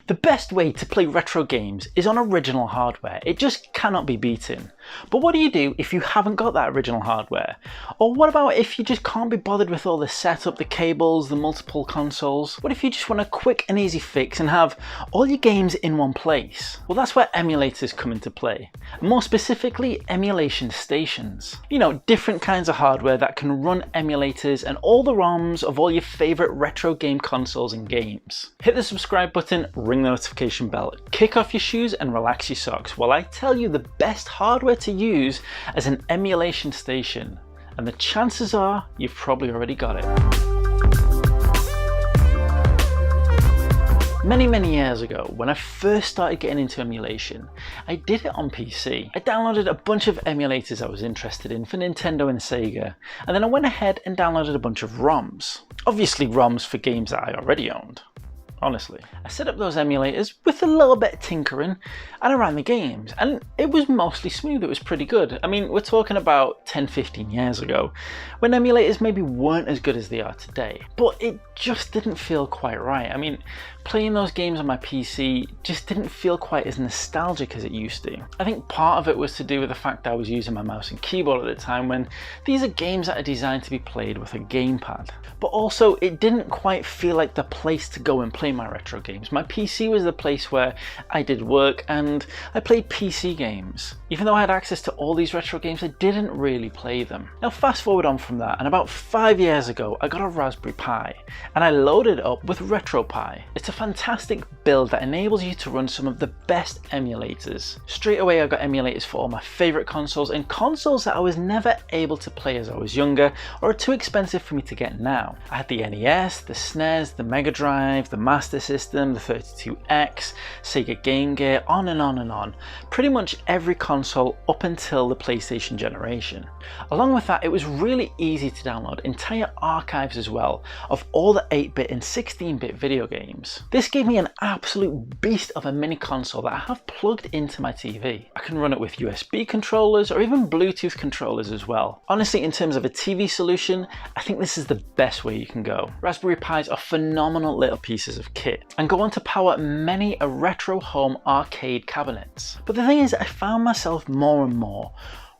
The best way to play retro games is on original hardware. It just cannot be beaten. But what do you do if you haven't got that original hardware? Or what about if you just can't be bothered with all the setup, the cables, the multiple consoles? What if you just want a quick and easy fix and have all your games in one place? Well, that's where emulators come into play. More specifically, emulation stations. You know, different kinds of hardware that can run emulators and all the ROMs of all your favorite retro game consoles and games. Hit the subscribe button, ring the notification bell, kick off your shoes and relax your socks while I tell you the best hardware to use as an emulation station. And the chances are you've probably already got it. Many years ago, when I first started getting into emulation, I did it on PC. I downloaded a bunch of emulators I was interested in for Nintendo and Sega, and then I went ahead and downloaded a bunch of ROMs. Obviously ROMs for games that I already owned. Honestly, I set up those emulators with a little bit of tinkering and I ran the games and it was mostly smooth. It was pretty good. I mean, we're talking about 10-15 years ago when emulators maybe weren't as good as they are today, but it just didn't feel quite right. I mean, playing those games on my PC just didn't feel quite as nostalgic as it used to. I think part of it was to do with the fact that I was using my mouse and keyboard at the time, when these are games that are designed to be played with a gamepad. But also it didn't quite feel like the place to go and play my retro games. My PC was the place where I did work and I played PC games. Even though I had access to all these retro games, I didn't really play them. Now fast forward on from that, and about 5 years ago I got a Raspberry Pi and I loaded it up with RetroPie. It's a fantastic build that enables you to run some of the best emulators. Straight away I got emulators for all my favorite consoles and consoles that I was never able to play as I was younger or are too expensive for me to get now. I had the NES, the SNES, the Mega Drive, the Master System, the 32X, Sega Game Gear, on and on and on. Pretty much every console up until the PlayStation generation. Along with that, it was really easy to download entire archives as well of all the 8-bit and 16-bit video games. This gave me an absolute beast of a mini console that I have plugged into my TV. I can run it with USB controllers or even Bluetooth controllers as well. Honestly, in terms of a TV solution, I think this is the best way you can go. Raspberry Pis are phenomenal little pieces of kit and go on to power many a retro home arcade cabinets. But the thing is, I found myself more and more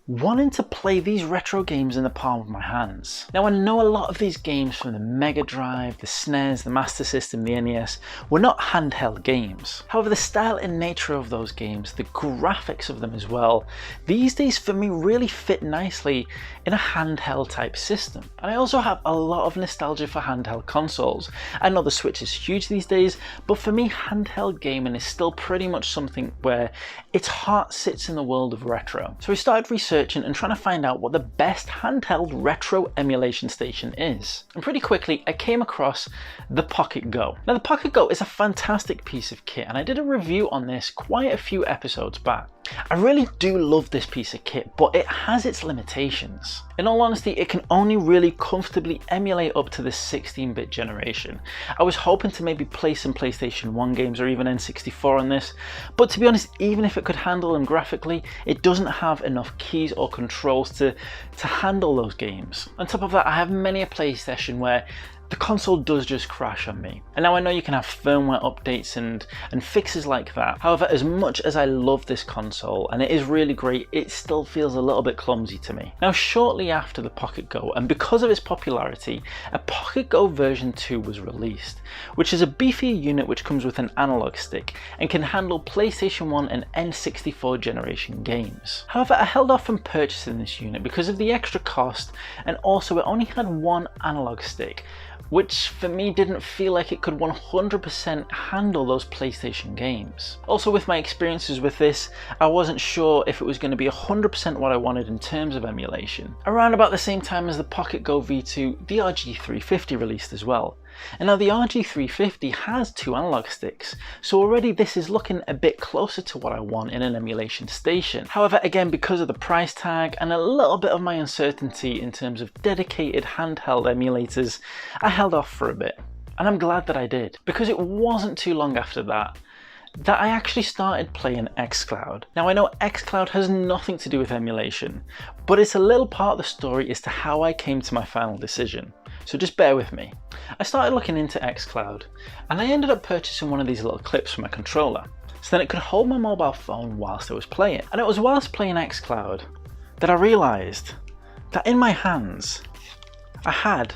wanting to play these retro games in the palm of my hands. Now I know a lot of these games from the Mega Drive, the SNES, the Master System, the NES were not handheld games. However, the style and nature of those games, the graphics of them as well, these days for me really fit nicely in a handheld type system. And I also have a lot of nostalgia for handheld consoles. I know the Switch is huge these days, but for me handheld gaming is still pretty much something where its heart sits in the world of retro. So I started researching and trying to find out what the best handheld retro emulation station is. And pretty quickly I came across the PocketGo. Now the PocketGo is a fantastic piece of kit and I did a review on this quite a few episodes back. I really do love this piece of kit, but it has its limitations. In all honesty, it can only really comfortably emulate up to the 16-bit generation. I was hoping to maybe play some PlayStation 1 games or even N64 on this, but to be honest, even if it could handle them graphically, it doesn't have enough keys or controls to handle those games. On top of that, I have many a play session where the console does just crash on me. And now I know you can have firmware updates and fixes like that. However, as much as I love this console and it is really great, it still feels a little bit clumsy to me. Now shortly after the PocketGo, and because of its popularity, a PocketGo version 2 was released, which is a beefier unit which comes with an analog stick and can handle PlayStation 1 and N64 generation games. However, I held off from purchasing this unit because of the extra cost, and also it only had one analog stick, which for me didn't feel like it could 100% handle those PlayStation games. Also, with my experiences with this, I wasn't sure if it was going to be 100% what I wanted in terms of emulation. Around about the same time as the PocketGo V2, the RG350 released as well. And now the RG350 has two analog sticks, so already this is looking a bit closer to what I want in an emulation station. However, again, because of the price tag and a little bit of my uncertainty in terms of dedicated handheld emulators, I held off for a bit. And I'm glad that I did, because it wasn't too long after that I actually started playing Xcloud. Now I know Xcloud has nothing to do with emulation, but it's a little part of the story as to how I came to my final decision. so just bear with me. I started looking into Xcloud, and I ended up purchasing one of these little clips for my controller, so then it could hold my mobile phone whilst I was playing. And it was whilst playing Xcloud that I realised that in my hands, I had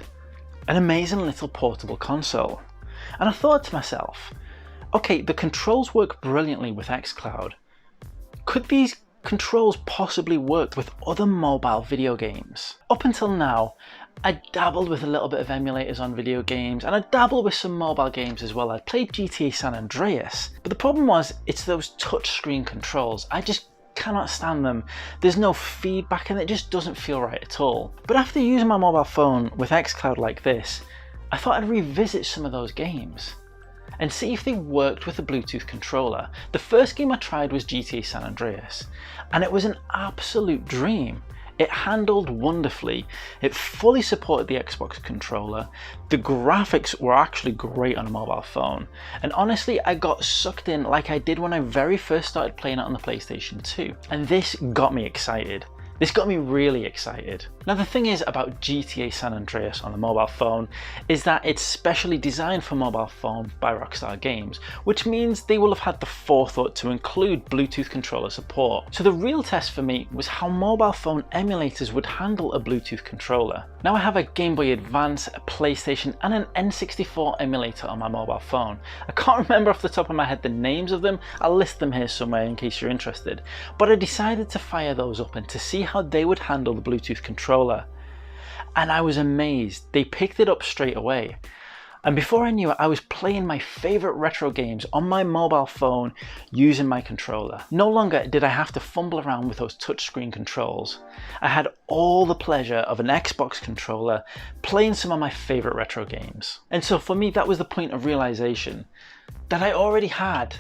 an amazing little portable console. And I thought to myself, okay, the controls work brilliantly with Xcloud. Could these controls possibly work with other mobile video games? Up until now, I dabbled with a little bit of emulators on video games, and I dabbled with some mobile games as well. I played GTA San Andreas, but the problem was, it's those touchscreen controls. I just cannot stand them. There's no feedback and it just doesn't feel right at all. But after using my mobile phone with Xcloud like this, I thought I'd revisit some of those games and see if they worked with a Bluetooth controller. The first game I tried was GTA San Andreas, and it was an absolute dream. It handled wonderfully, it fully supported the Xbox controller, the graphics were actually great on a mobile phone, and honestly I got sucked in like I did when I very first started playing it on the PlayStation 2, and this got me excited. This got me really excited. Now the thing is about GTA San Andreas on the mobile phone is that it's specially designed for mobile phone by Rockstar Games, which means they will have had the forethought to include Bluetooth controller support. So the real test for me was how mobile phone emulators would handle a Bluetooth controller. Now I have a Game Boy Advance, a PlayStation and an N64 emulator on my mobile phone. I can't remember off the top of my head the names of them, I'll list them here somewhere in case you're interested. But I decided to fire those up and to see how they would handle the Bluetooth controller. And I was amazed, they picked it up straight away. And before I knew it, I was playing my favourite retro games on my mobile phone using my controller. No longer did I have to fumble around with those touchscreen controls. I had all the pleasure of an Xbox controller playing some of my favourite retro games. And so for me, that was the point of realisation that I already had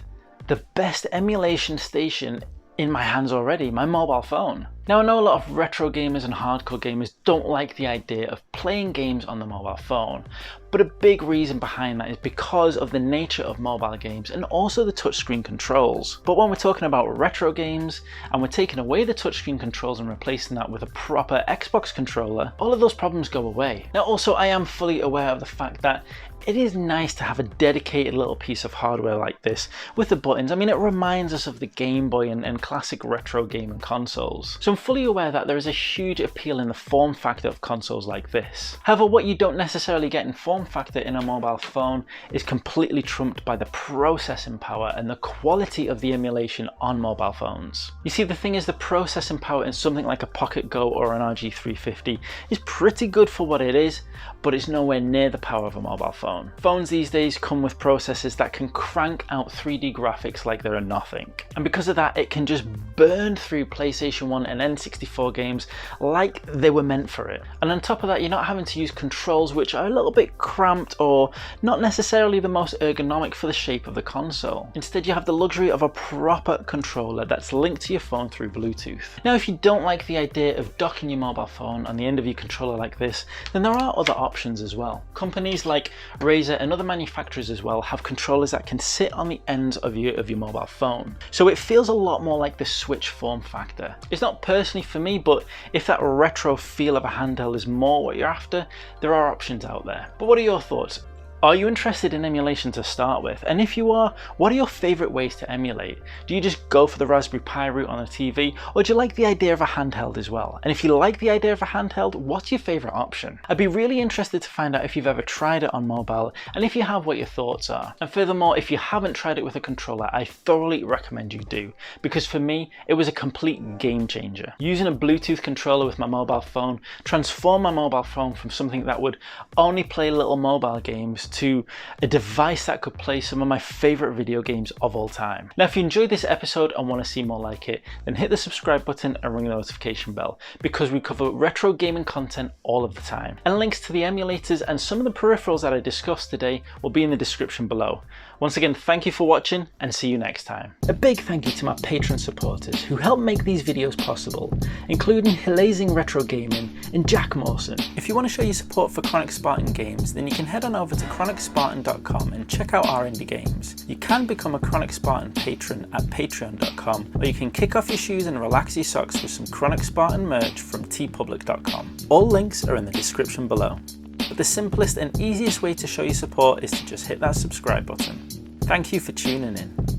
the best emulation station in my hands already, my mobile phone. Now I know a lot of retro gamers and hardcore gamers don't like the idea of playing games on the mobile phone, but a big reason behind that is because of the nature of mobile games and also the touchscreen controls. But when we're talking about retro games and we're taking away the touchscreen controls and replacing that with a proper Xbox controller, all of those problems go away. Now also I am fully aware of the fact that it is nice to have a dedicated little piece of hardware like this with the buttons. I mean, it reminds us of the Game Boy and classic retro gaming consoles. So I'm fully aware that there is a huge appeal in the form factor of consoles like this. However, what you don't necessarily get in form factor in a mobile phone is completely trumped by the processing power and the quality of the emulation on mobile phones. You see, the thing is, the processing power in something like a PocketGo or an RG350 is pretty good for what it is, but it's nowhere near the power of a mobile phone. Phones these days come with processors that can crank out 3D graphics like they're nothing. And because of that, it can just burn through PlayStation 1 and N64 games like they were meant for it. And on top of that, you're not having to use controls which are a little bit cramped or not necessarily the most ergonomic for the shape of the console. Instead, you have the luxury of a proper controller that's linked to your phone through Bluetooth. Now, if you don't like the idea of docking your mobile phone on the end of your controller like this, then there are other options as well. Companies like Razer and other manufacturers as well have controllers that can sit on the ends of your mobile phone. So it feels a lot more like the Switch form factor. It's not personally for me, but if that retro feel of a handheld is more what you're after, there are options out there. But what are your thoughts? Are you interested in emulation to start with? And if you are, what are your favourite ways to emulate? Do you just go for the Raspberry Pi route on a TV, or do you like the idea of a handheld as well? And if you like the idea of a handheld, what's your favourite option? I'd be really interested to find out if you've ever tried it on mobile, and if you have, what your thoughts are. And furthermore, if you haven't tried it with a controller, I thoroughly recommend you do, because for me, it was a complete game changer. Using a Bluetooth controller with my mobile phone transformed my mobile phone from something that would only play little mobile games to a device that could play some of my favourite video games of all time. Now, if you enjoyed this episode and want to see more like it, then hit the subscribe button and ring the notification bell, because we cover retro gaming content all of the time. And links to the emulators and some of the peripherals that I discussed today will be in the description below. Once again, thank you for watching and see you next time. A big thank you to my Patreon supporters who help make these videos possible, including Hilazing Retro Gaming and Jack Mawson. If you want to show your support for Chronik Spartan games, then you can head on over to ChronikSpartan.com and check out our indie games. You can become a Chronik Spartan patron at Patreon.com, or you can kick off your shoes and relax your socks with some Chronik Spartan merch from tpublic.com. All links are in the description below. but the simplest and easiest way to show your support is to just hit that subscribe button. Thank you for tuning in.